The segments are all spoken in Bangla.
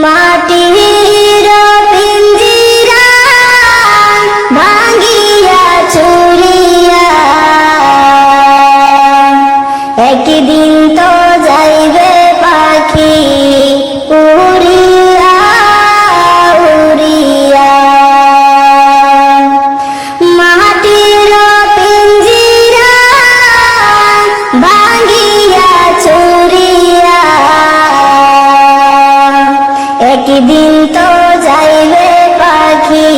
মাটির পিঞ্জিরা ভাঙিয়া চুরিয়া একদিন তো যাইবে পাখি উড়িয়া উড়িয়া। মাটির পিঞ্জিরা ভাঙিয়া চুরিয়া একদিন তো যাইবে পাখি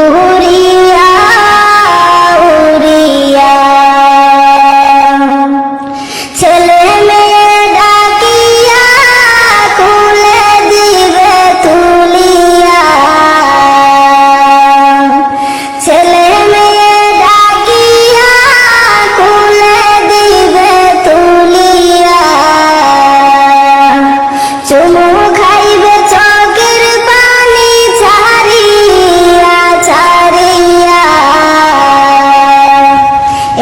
উড়িয়া উড়িয়া। ছেলে মেয়ে ডাকিয়া কুলে দিবে তুলিয়া, ছেলে মেয়ে ডাকিয়া কুলে দিবে তুলিয়া। চুমু খাইবে চোখের পানি ছাড়িয়া ছাড়িয়া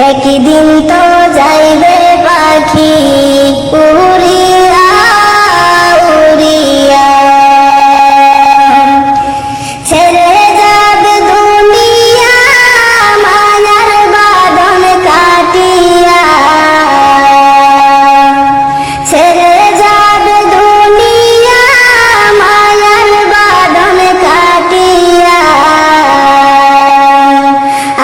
একদিন তো যাইবে পাখি উড়িয়া উড়িয়া। ছেড়ে যাবে দুনিয়া মায়ার বাঁধন কাটিয়া, ছেড়ে যাবে দুনিয়া মায়ার বাঁধন কাটিয়া।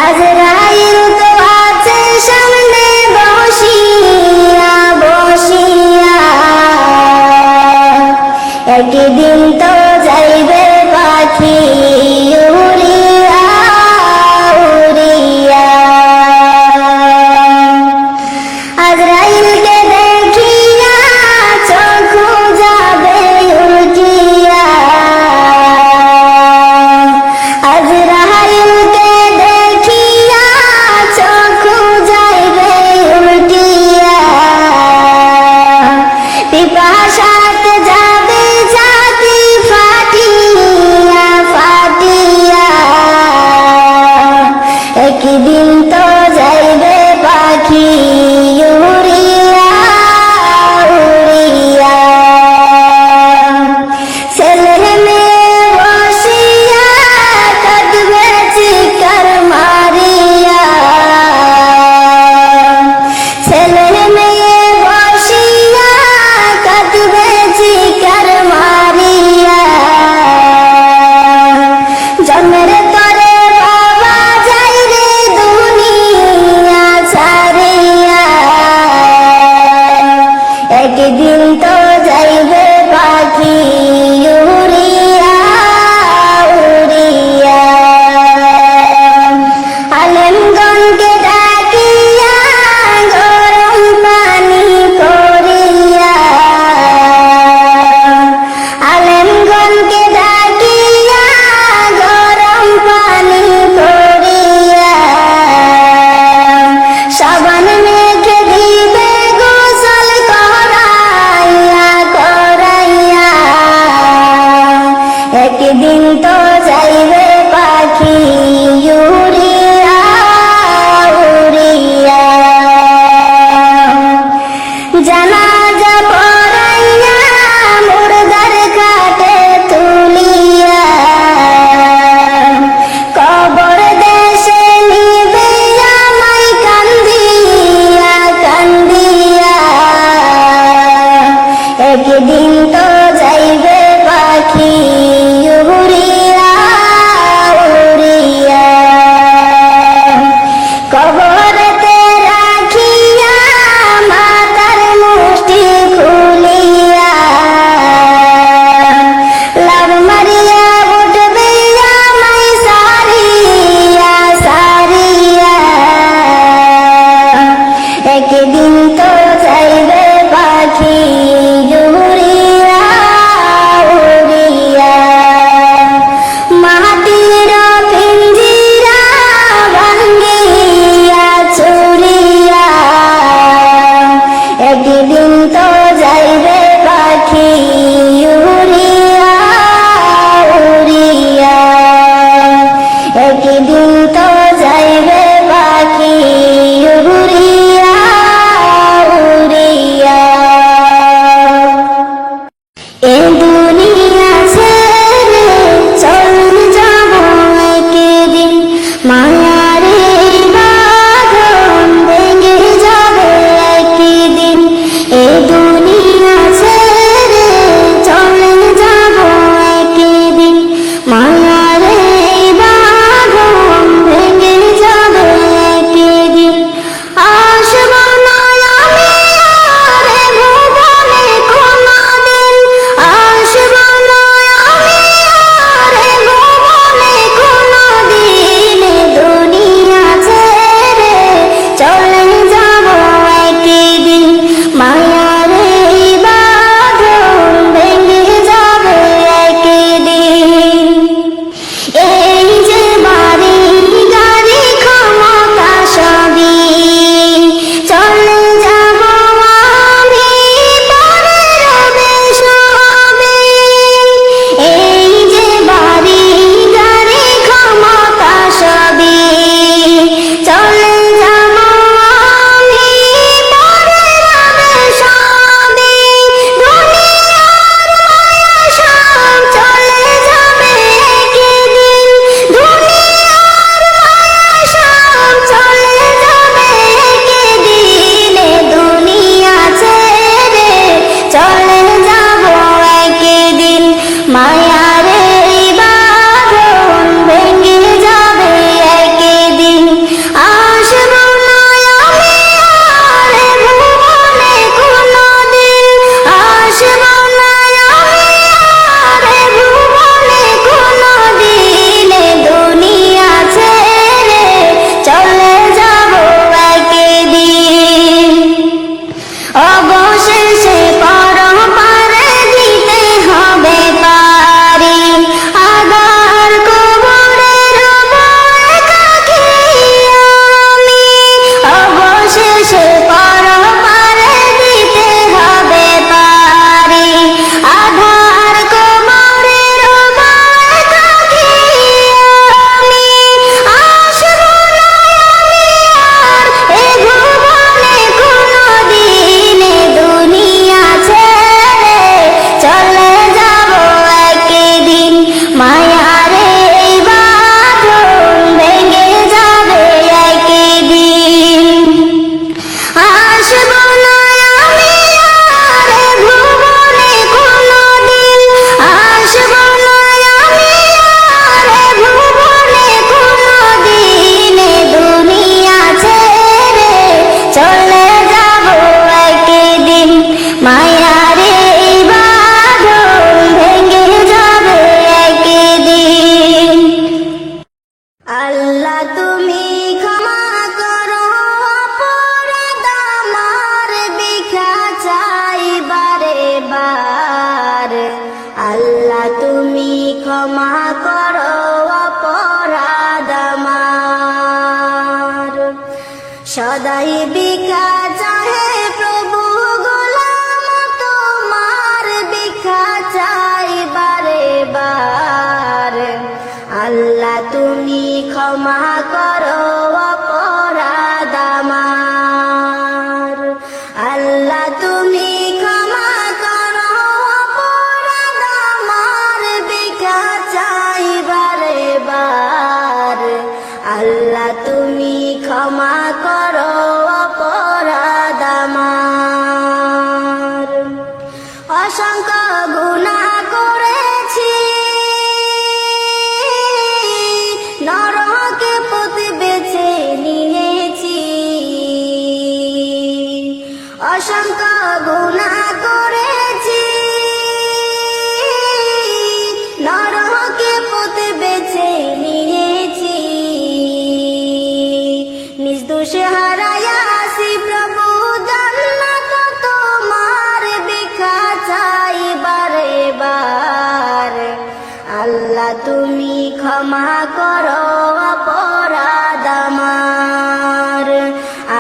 আজরাইল তো আছে সামনে বসিয়া বসিয়া একদিন তো যাইবে পাখি উড়িয়া উড়িয়া। আজরাইলকে দেখিয়া চক্ষু যাবে উল্টিয়া, আজরাইলকে দেখিয়া চক্ষু যাইবে উল্টিয়া। পিপাসাতে যাবে জাতি ফাটিয়া ফাটিয়া আল্লাহ তুমি ক্ষমা করো অপরাধ আমার। সদাই ভিক্ষা চাহে প্রভু গোলাম তোমার, ভিক্ষা চাই বারে বার। আল্লাহ তুমি ক্ষমা করো অপরাধ আমার। আল্লাহ তুমি ক্ষমা করো অপরাধ আমার, ভিক্ষা চাই বারে বার। আল্লাহ তুমি ক্ষমা করো অপরাধ আমার। অসংখ্য গুনাহ করেছি, নরকে পথ বেছে নিয়েছি। অসংখ্য গুনাহ করেছি, নরকে পথ বেছে নিয়েছি। নিজ দোষে হারাইয়াছি প্রভু জান্নাত তোমার, ভিক্ষা চাই বারে বার। আল্লাহ তুমি ক্ষমা করো অপরাধ আমার।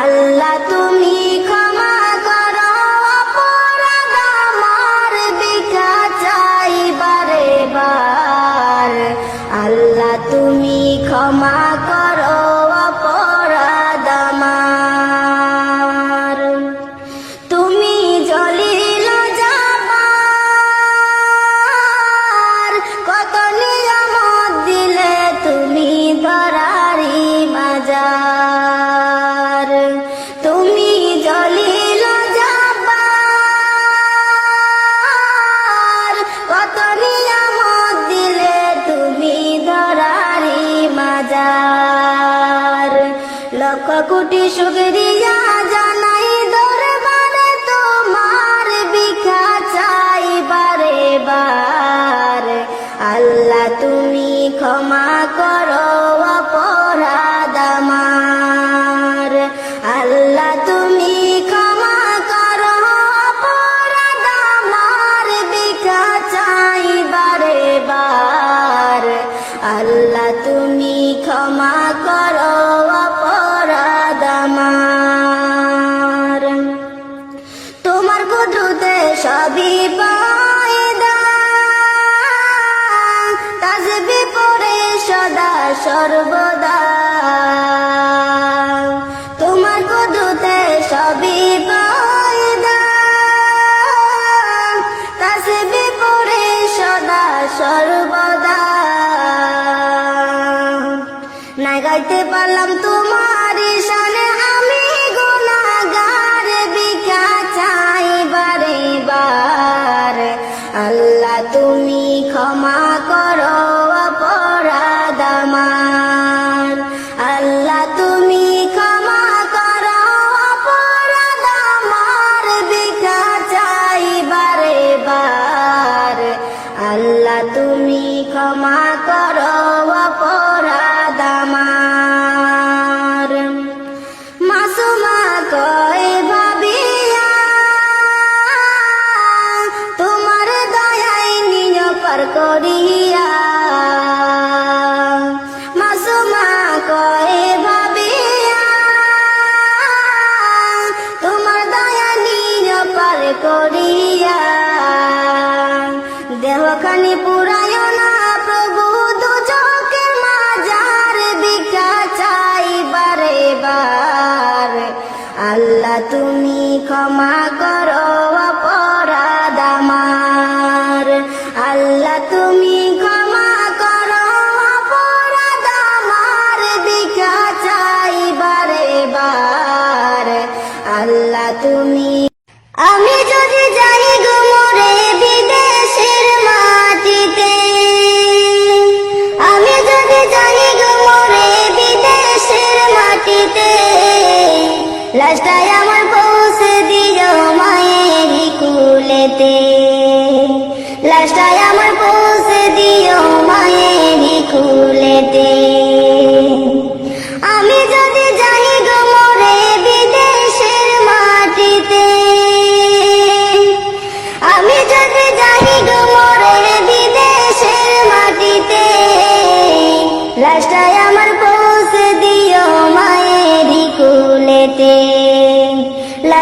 আল্লাহ তুমি ক্ষমা করো অপরাধ আমার, ভিক্ষা চাই বারে বার। আল্লাহ তুমি ক্ষমা করো অপরাধ আমার। তুমি জলিল জব্বার, কত নিয়ামত দিলে তুমি ধরারি মাজার। তুমি জলিল জব্বার, কত নিয়ামত দিলে তুমি ধরারি মাজার। লক্ষ কোটি শুকরিয়া জানাই দরবারে তোমার, ভিক্ষা চাই বারে বার। আল্লাহ তুমি ক্ষমা করো অপরাধ আমার। আল্লাহ তুমি ক্ষমা করো অপরাধ আমার, ভিক্ষা চাই বারে বার। আল্লাহ তুমি ক্ষমা করো অপরাধ আমার। তোমার কুদরতে সবই পয়দা, তাসবিহ পড়ে সদা সর্বদা। তোমার কুদরতে সবই পয়দা, তাসবিহ পড়ে সদা সর্বদা। না গাইতে পারলাম তোমার শানে আমি গুনাহগার, ভিক্ষা চাই বারে বার। আল্লাহ তুমি ক্ষমা করো অপরাধ আমার। আল্লাহ তুমি ক্ষমা করো অপরাধ আমার, ভিক্ষা চাই বারে বার। আল্লাহ তুমি ক্ষমা করো অপরাধ আমার। মাসুমা কয় ভাবিয়া তোমার দয়ায় নিয় পার করিয়া। মাসুমা কয় ভাবিয়া তোমার দয়া নিয় পার করিয়া। দেহখানি পুরায় না প্রভু দুজকের মাজার, ভিক্ষা চাই বারে বার। আল্লাহ তুমি ক্ষমা করো অপরাধ আমার। আল্লাহ তুমি ক্ষমা করো অপরাধ আমার, ভিক্ষা চাই বারে বার। আল্লাহ তুমি। আমি যদি যাই গো মরে বিদেশের মাটিতে, আমি যদি যাই গো মরে বিদেশের মাটিতে, লাশটাই আমার পৌঁছে দিও মায়েরই কুলেতে। লাশটাই আমার পৌঁছে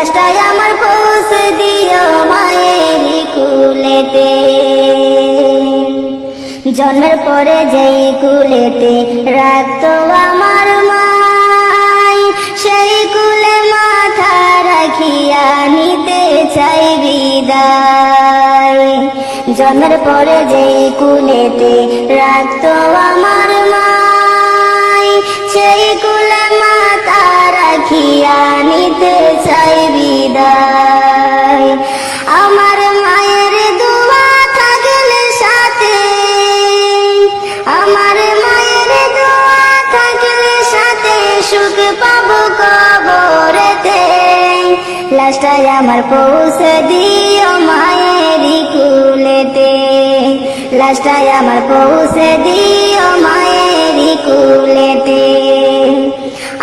লাশটাই আমার পৌঁছে দিও মায়ের কুলেতে। জন্মের পরে যেই কুলেতে রাখতো আমার মাই, সেই কুলে মাথা রাখিয়া নিতে চাই বিদায়। জন্মের পরে যেই কুলেতে রাখতো আমার মাই, সেই কুলে মাথা রাখিয়া নিতে চাই বিদায়। আমার মায়ের দোয়া থাকলে সাথে, আমার মায়ের দোয়া থাকলে সাথে সুখ পাবো কবরেতে। লাশটাই আমার পৌঁছে দিও মায়ের কুলেতে, লাশটাই আমার পৌঁছে দিও মায়ের কুলেতে।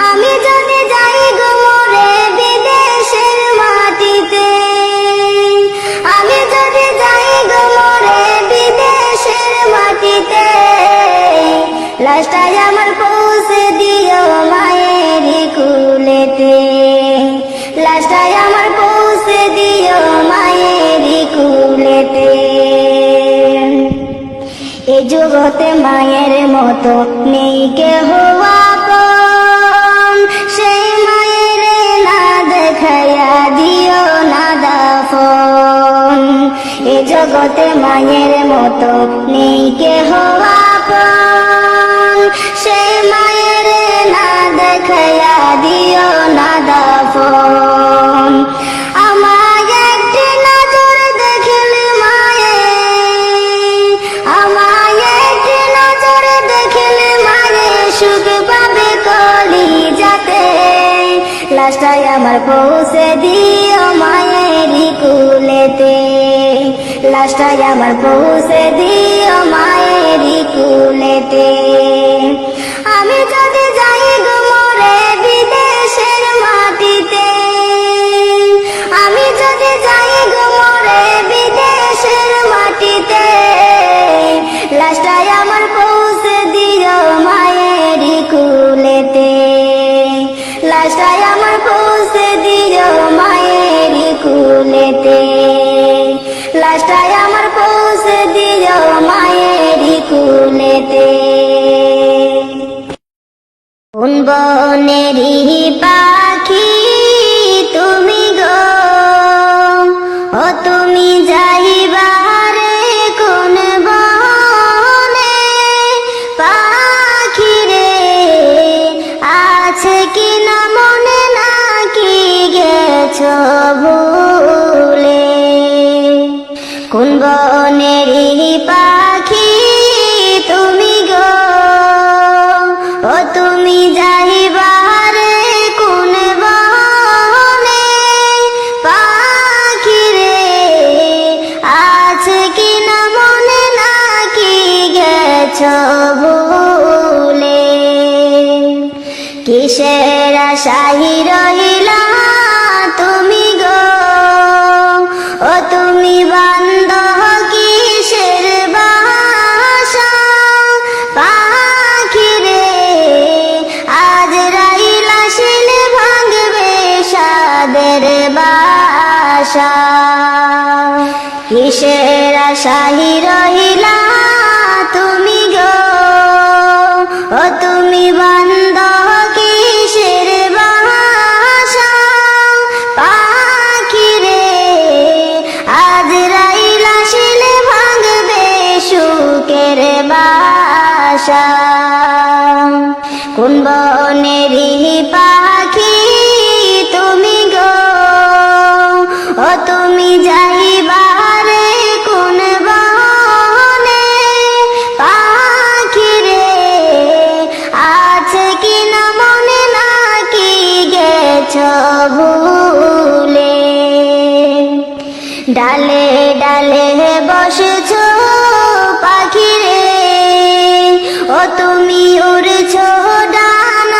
আমি যদি যাই গো মরে বিদেশের মাটিতে, আমি যদি যাই গো মরে বিদেশের মাটিতে, লাশটাই আমার পৌঁছে দিও মায়ের কুলেতে, লাশটাই আমার পৌঁছে দিও মায়ের কুলেতে। এই জগতে মায়ের মতো নেই কেহ আপন, সেই মায়ের না দেখাইয়া দিও না দাফন। এই জগতে মায়ের মতো নেই কেহ আপন, সেই মায়ের না দেখাইয়া দিও না দাফন। আমায় একটি নজর দেখলে মায়ে, আমায় একটি নজর দেখলে মায়ে সুখ পাবে কলিজাতে। লাশটাই আমার পৌঁছে দিও মায়ের কুলেতে, লাশটাই আমার পৌঁছে দিও মায়ের কুলেতে। আমি যদি যাই গো মরে বিদেশের মাটিতে, আমি যদি যাই গো মরে বিদেশের মাটিতে, লাশটাই আমার পৌঁছে দিও মায়ের কুলেতে, লাশটাই আমার পৌঁছে দিও মায়ের কুলেতে, লাশটাই আমার পৌঁছে দিও মায়ের কুলেতে। কোন বনেরই পাখি তুমি গো, ও তুমি যাইবারে কোন বনে, পাখি রে আছে কি না মনে নাকি গেছো ভুলে। কোন বনেরই পাখি তুমি গো, ও তুমি যাইবারে কোন বনে, পাখি রে আছে কি না মনে নাকি গেছো ভুলে। কিসের আশায় রহিলা তুমি গো, ও তুমি বান্দ কিসের বাসা, পাখি রে আজ রাইলা শিলে ভাঙবে সাদের বাসা। কিসের আশায় রহিলা তুমি গো, ও তুমি বান্দ কিসের বাসা, পাখি রে আজ রাইলা শিলে ভাঙবে সুখের বাসা। কোন বনেরই পাখি তুমি গো, ও তুমি যাইবারে কোন বনে, পাখি রে আছে কি না মনে নাকি গেছো ভুলে। ডালে ডালে বসেছো পাখি রে, ও তুমি উড়ছো ডানা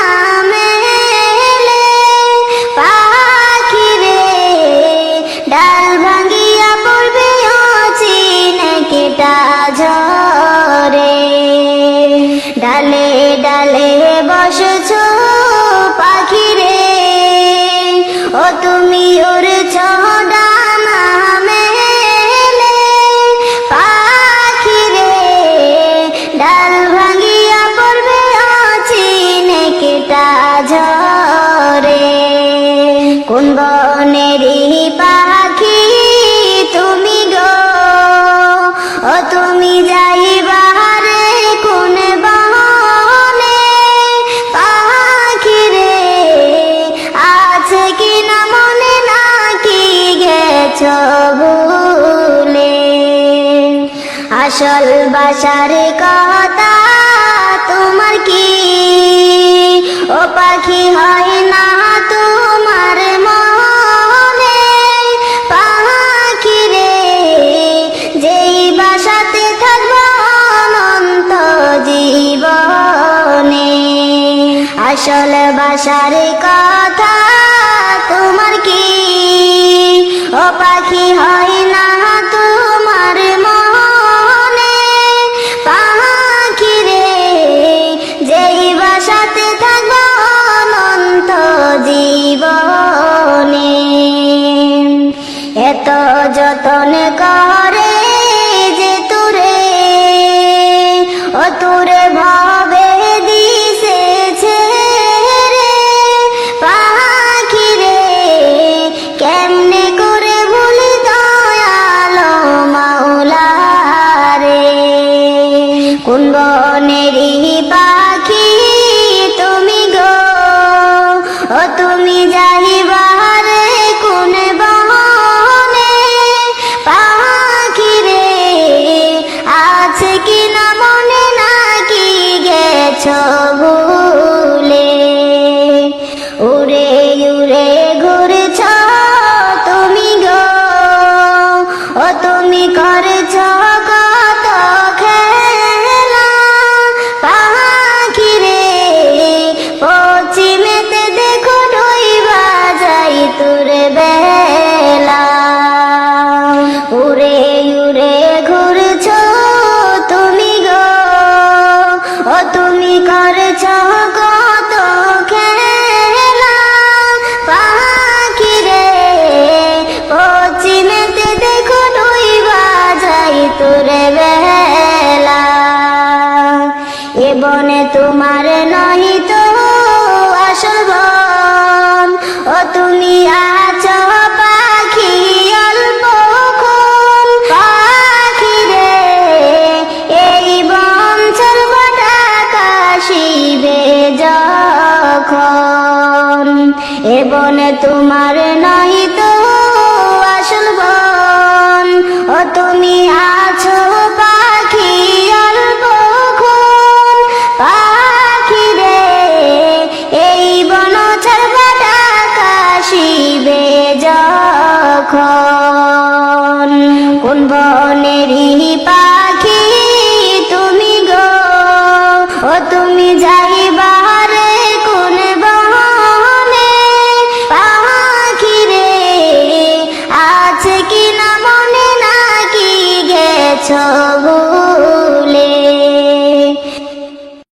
যাইবারে কোন বনে, পাখি রে আছে কিনা মনে নাকি গেছ ভুলে। আসল বাসার কথা তোমার কি ও পাখি হয় না তোমার মনে, পাখি রে যেই বাসাতে থাকবো অনন্ত জীবনে। আসল বাসার কথা তোমার কি ও পাখি হয় না তোমার মনে, পাখি রে যেই বাসাতে থাকবো অনন্ত জীবনে। এত যতন করে যে তোরে ও তোরে ভাবে দিছে ছেড়ে, পাখি রে কেমনে করে ভুলি দয়ালো মাওলা রে। কোন বনেরই পাখি তুমি গো ও তুমি যাইবারে কোন বনে, পাখি রে আছে কিনা মনে নাকি গেছ ভুলে। উড়ে উড়ে ঘুরছ তুমি গো ও তুমি করছ কত খেলা, পাখি রে পশ্চিমেতে দেখো ডুইবা যাই তোর বেলা। উড়ে উড়ে ঘুরছ তুমি গো ও তুমি করছ কত খেলা, পাখি রে পশ্চিমেতে দেখো ডুইবা যাই তোর বেলা। এ বনে তোমার নহি তো আসল বন ও তুমি আছো পাখি অল্পক্ষণ, পাখি রে এই বন ছাড়বা কাশিবে যখন। এ বনে তোমার নহি তো আসল বন ও তুমি আছো পাখি অল্পক্ষণ, পাখি রে এই বন ছাড়বা কাশিবে যখন। কোন বনেরই পাখি তুমি গো ও তুমি যাইবারে কোন বনে, পাখি রে আছে কিনা মনে নাকি গেছ